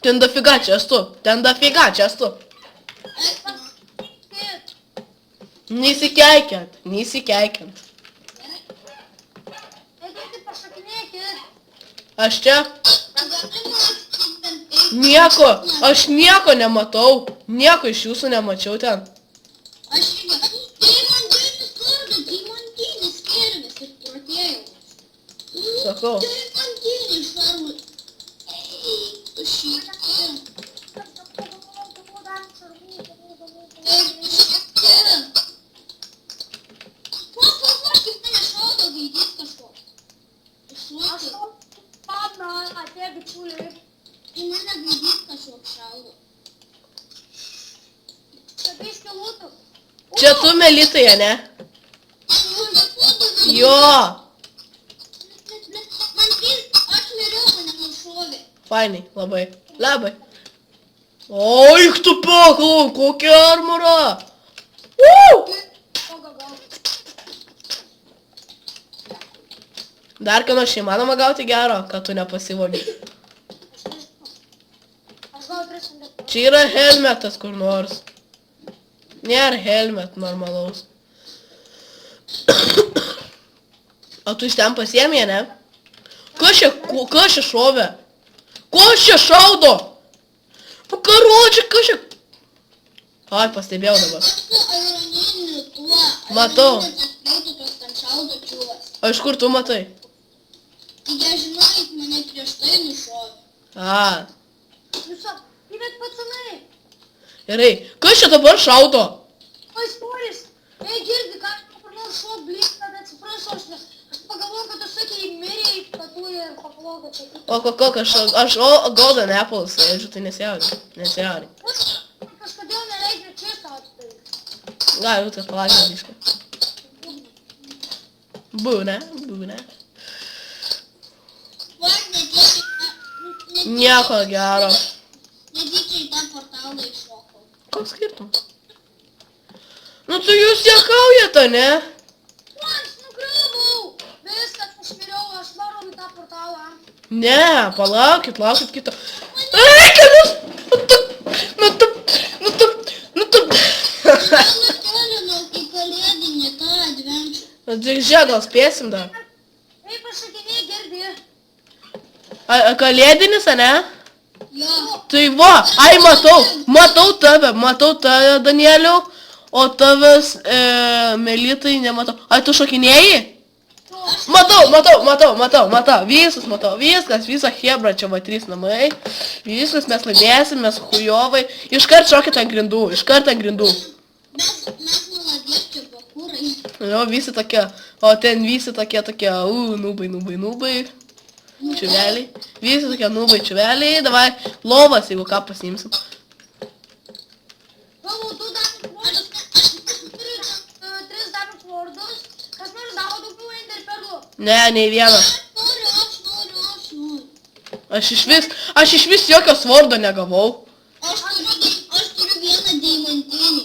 Ten dafiga čestų. Ten dafiga čestų. Neįsikeikiant. Neįsikeikiant. Aš čia? Nieko. Aš nieko nematau. Nieko iš jūsų nemačiau ten. Aš irgi. Deimantinis kirvis ir protėjimas. Sakau. Deimantinis šarvas. Tu šikti. Taip, tu šikti. Kaip mane šaudo gaidys kažkoks. Išluoti. Atėjo bičiuliai. Į mane gaidys kažkoks šaudo. Biškį lūtų. Čia tu Melitai, ne? Jo. Man aš miriau, mane nušovė. Fainai, labai. Labai. Oi, tu paklau, kokia armora. Dar ką nors įmanoma gauti gero, kad tu nepasivogi. Čia yra helmetas kur nors. Nėra helmet normalaus. O tu iš ten pasiėmė, ne? Kas čia šovė? Kas čia šaudo? Karočią, kas čia? Ai, pastebėjau dabar. Matau. O iš kur tu matai? Jie žinai, mane prieš tai nušovė. A. Įvet pacanai. Gerai. Kas čia dabar šaudo? Oi, sporis. Ei, girdi, ką kur nors šuo blik, kad atsiprašau, aš pagalvoju, kad tu sakei, mirėjai, kad tu ir pagalvoju, kad čia. Aš Golden Apple sėdžiu, tai nesijaudink. Kažkodėl nereikia čia stauti tai. Gali būt, kad palakė biškai. Būna. Nieko gero. Netyčia į tą portalą iššokau. Koks skirtumas? Nu tu jūs juokaujate, ne? Aš nugriuvau. Viskas, aš miriau, aš varom į tą portalą. Ne, palaukit kito. Ei, kad jūs... Nu tu... Nukelinau į kalėdinį tą advenčių. Nu tik žiūrėk, gal spėsim dar. Ei, pašakinėjai, girdi. Kalėdinis, ne? Jo. Tai va, ai matau tave, Danieliau, o tavęs Melitai nematau. Ai tu šokinėjai? Matau, visus matau, visą hebra, čia va 3 namai, viskas mes laimėsim, mes hujovai, iškart šokit ant grindų. Mes nuladės čia bakūrai. Jo, visi tokie, o ten visi tokie, nubai. Čiuveliai. Visi tokie nubai čiuveliai. Davai, lovas, jeigu ką pasiimsim. Galvoju, tu dar vardus. Turiu 3 darus vardus. Kas nors davo daugiau enderperlų. Ne, nei vieną. Aš noriu. Aš iš vis jokio svardo negavau. Aš turiu vieną deimantinį.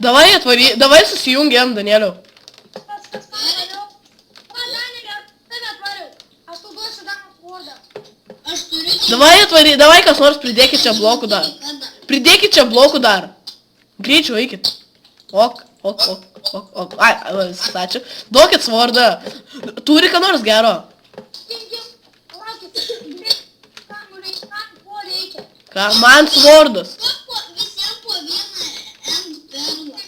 Davai susijungiam, Danieliau. Kas padariau? Danielė, tave atvariau. Aš tu duosiu dar vardą. Aš turiu Davai kas nors pridėkit čia blokų dar. Pridėkit čia blokų dar. Greičiau eikit. Ok. Ai, viskas, ačiū. Duokit svardą. Turi ką nors gero. Laukit. Ko reikia? Ką? Man svardas. Visiems po vieną end perlą.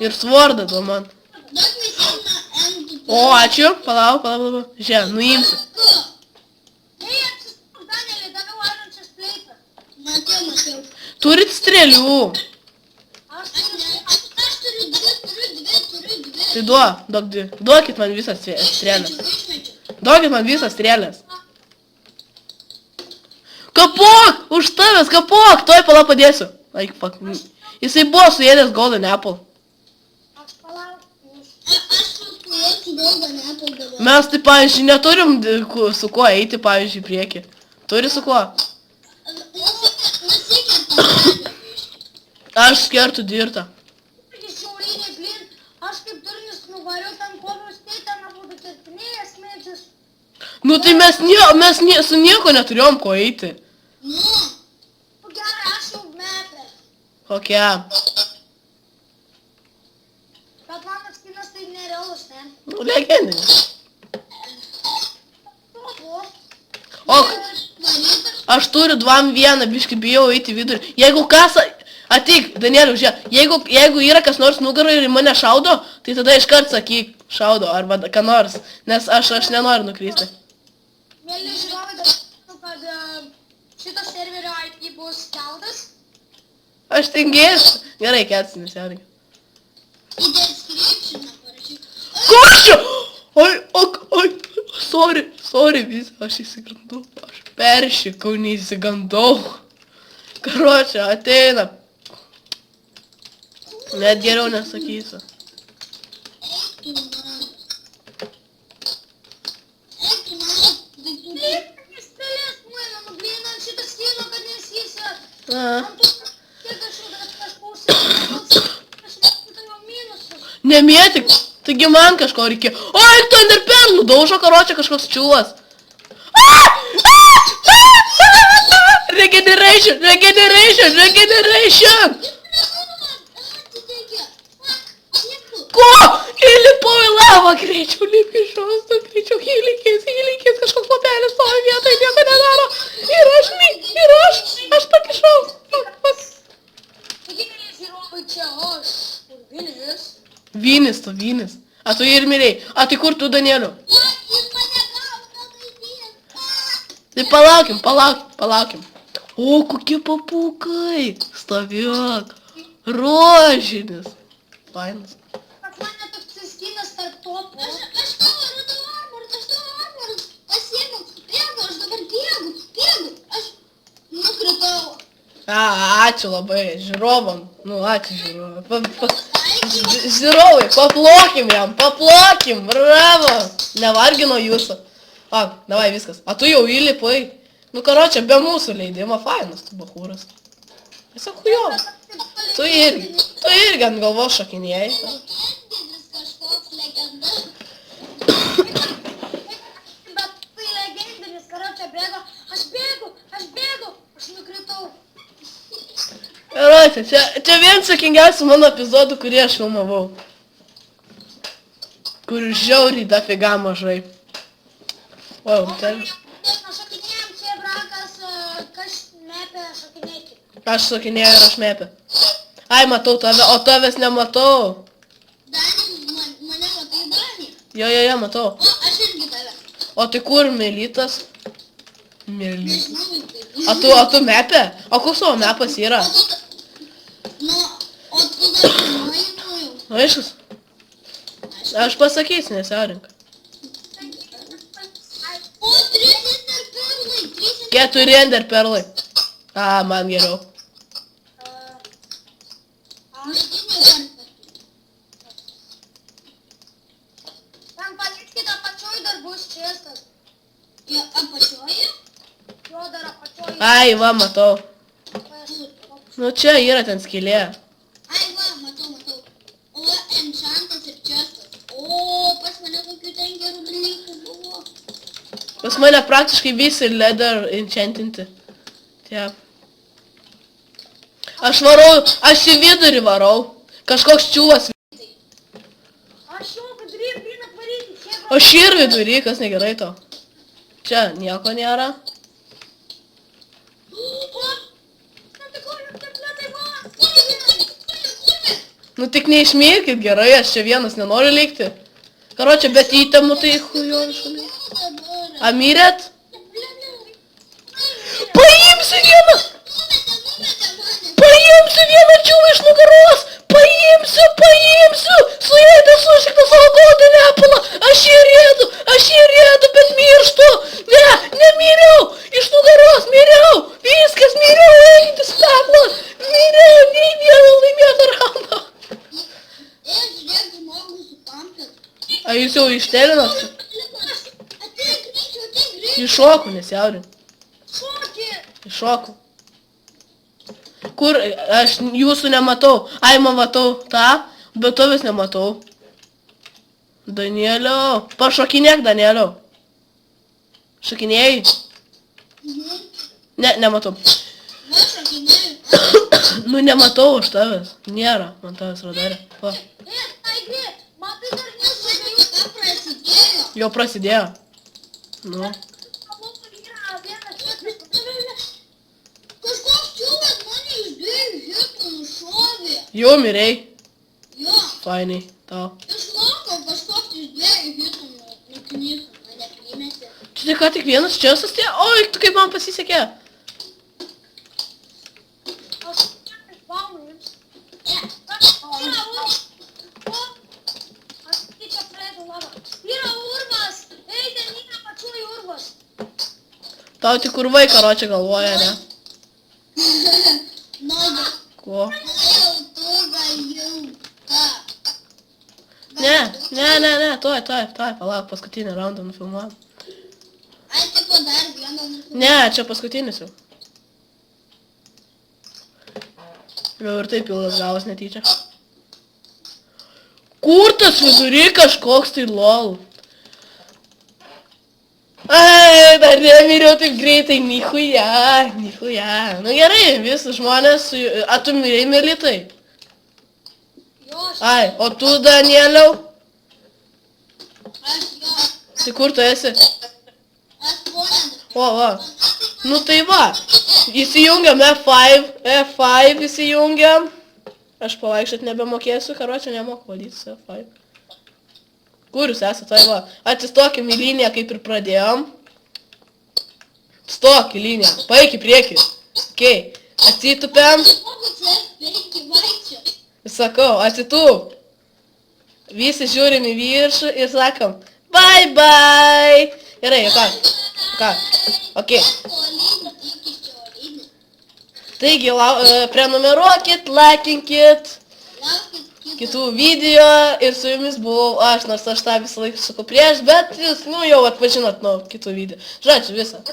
Ir svardą duo man. Duok visiems end perlą. O, ačiū. Palauk. Žiūrėk, nuimsiu. Ei, apsistuk, Danielė, daviau airančias pleitą. Matėjau. Turit strėlių. Aš Aš turiu dvi. Tai duokit man visas strėlės. Duokit man visas strėlės. Kapok! Už tavęs, kapok! Tuoj pala padėsiu. Ai, fuck. Jisai buvo suėdęs Golden Apple. Aš palaukiu. Aš su Golden Apple dabar. Mes tai, pavyzdžiui, neturim su kuo eiti, pavyzdžiui, į priekį. Turi su kuo? Aš skertu dirtą. Šiauriniai blin, aš kaip durnis nuvariau ten kovius, tai ten abudu kirtinėjęs medžius. Nu tai mes su nieko neturėjom ko eiti. Nu, Gerai, aš jau metę. Kokia? Bet mano skinas tai nerealus, ne? Nu, legendinis. Oho. O, aš turiu 2-1, biškai bijau eiti į vidurį. Jeigu kas... Ateik, Danieliau, žiūrėk, jeigu yra kas nors nugaroje ir mane šaudo, tai tada iškart sakyk, šaudo, arba ką nors, nes aš nenoriu nukrysti. Mėly žiūrovai, dabar kad šito serverio IP bus keltas. Aš tingėsiu. Gerai, kelsiu, nesiaurinkiu. į descriptioną parašyk. Košio! Oi, sorry, visą, aš įsigandau. Aš peršikau, neįsigandau. Karočią, ateina. Net geriau nesakysiu. Eik tu mano daiktų. Jis pelės muina, nublynant šitą skino, kad nesysė. A, Kiek aš jau dar kažkausė, aš jau minusus. nemėtik, taigi man kažko reikėjo. O, eik tu enderperlų, daužo karočią kažkoks čiūvas. Regeneration! Ko? Įlipau į lavą, greičiau lip iš šosto, greičiau hylykės, kažkoks papelis stovi vietoje, nieko nedaro. Ir aš pakišau. Taigi, mėly žiūrovai, čia aš. Kur Vinis? Vynis. A tu ir mirėjai. A tai kur tu, Danieliu? Jis mane gauna vaidien. Tai palaukim. O, kokie papūkai. Stovėk. Rožinis. Fainas. Pas mane toks skinas tarp topų. Aš tavo radau armorą pasiėmiau. Bėgu, aš dabar bėgu. Aš nukritau. Ačiū labai žiūrovam. Nu, ačiū žiūrovam. Žiūrovai, paplokim, bravo. Nevargino jūsų. A, davai viskas. A tu jau įlipai. Nu, karočią, be mūsų leidimo, fainas tu bachūras. Tiesiog hujo. Tu irgi ant galvos šokinėjai. Legendinis kažkoks legenda. Bet tai legendinis, karočią bėgo. Aš bėgu. Aš nukritau. Karočią, čia vienas sakingiausių mano epizodų, kurį aš filmavau. Kur žiauriai dafiga mažai. O, ten... Šokinėjom, čia brakas, kas mepė šokinėti. Aš šokinėjau ir aš mepė. Ai, matau tave, o tavęs nematau. Dani, mane matai, Dani? Jo, matau. O, aš irgi tave. O tai kur Melytas? Melytas. Nežinau, O tu mepė? O koks savo mepas yra? nu, o tu dar žinojai, nu jau. Aiškus? Aš pasakysiu, nesiaurink. O, 3 enderperlai. 4 enderperlai. A, man geriau. Ten paliskite apačioj dar bus čestas. Jo, apačioje? Jo dar apačioj. Ai, va, matau. Nu, čia yra ten skylė. Ai, va, matau. O, enchantas ir chestas. O, pas mane kokių ten gerų dalykų buvo. Pas mane praktiškai visi leather enchantinti. Tie. Aš į vidurį varau. Kažkoks čiūvas. Aš jau vidury bryną varyti. Aš ir vidurį, kas negerai to. Čia nieko nėra. Nu tik neišmirkit gerai, aš čia vienas nenoriu likti. Karočią, bet įtemu tai hujo šaliai. A mirėt? Paimsiu vieną! Paimsiu vieną čiūvą iš nugaros! Paimsiu! Suėdė sušiktas savo golden apple! Aš jį rėdu, bet mirštu! Ne, nemiriau! Iš nugaros miriau! Viskas, miriau! Eikite stablas! Miriau! Nei vieną laimėtą raundą! Žiūrėk, žmogus su pampės. A jūs jau ištelinat? Ateik greičiau. Iššoku, nesiaurink. Šokį. Iššoku. Kur? Aš jūsų nematau. Ai, matau tą, bet to vis nematau. Danieliau. Pašokinėk, Danieliau. Šokinėjai? Ne, nematau. Va, šokinėjau. Nu, nematau už tavęs. Nėra man tavęs radare. Va. Tai greit, matai dar Nesakau, ką prasidėjo. Jau prasidėjo. Nu. Kažkoks čiūvas mane iš 2 hitų nušovė. Jau mirei. Jo, Fainai. Tau. iš lauko kažkoks iš 2 hitų nuknyso. Mane primėsi. Čia tai ką tik vienas čiasas tie? Oi, tu kaip man pasisekė. Aš spaunu jums. Ne. Aš tyčia praleidau lavą. Yra urvas. Ei, ten yra pačioj urvas. Tau tik urvai karočią galvoja, ne? Nagi. Ko? Jau tu galiu. Ką? Ne, tuoj, palauk, paskutinį raundą nufilmuojam. Ai, tipo dar vieną nufilmuoti. Ne, čia paskutinis jau. Jau ir taip ilgas gavas netyčia. Kur tas vidury kažkoks tai lol? Ai, dar nemiriau taip greitai, nichuja. Nu gerai, visi žmonės su... A, tu mirei melitai? Jo, aš Ai, o tu, Danieliau? Aš jo. Tai kur tu esi? Aš ponė. O, va. Nu tai va. Įsijungiam F5 įsijungiam. Aš pavaikščiot nebemokėsiu, karočią nemoku valdytis F5. Kur jūs esate, tai va. Atsistokim į liniją, kaip ir pradėjom. Stok į liniją, paeik į priekį. Okei, atsitupiam. Kokius F5 vaikščio. Sakau, atsitup. Visi žiūrim į viršų ir sakom bye bye. Gerai, ką? Okei. Tolyn, iki šiolyn. Taigi, prenumeruokit, laikinkit Laukit kitų video ir su jumis buvau aš, nors aš tą visą laiką sakau prieš, bet jūs, nu, jau atpažinot nuo kitų video. Žodžiu, visą.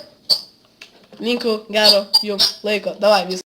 Linkiu gero jums laiko. Davai, visą.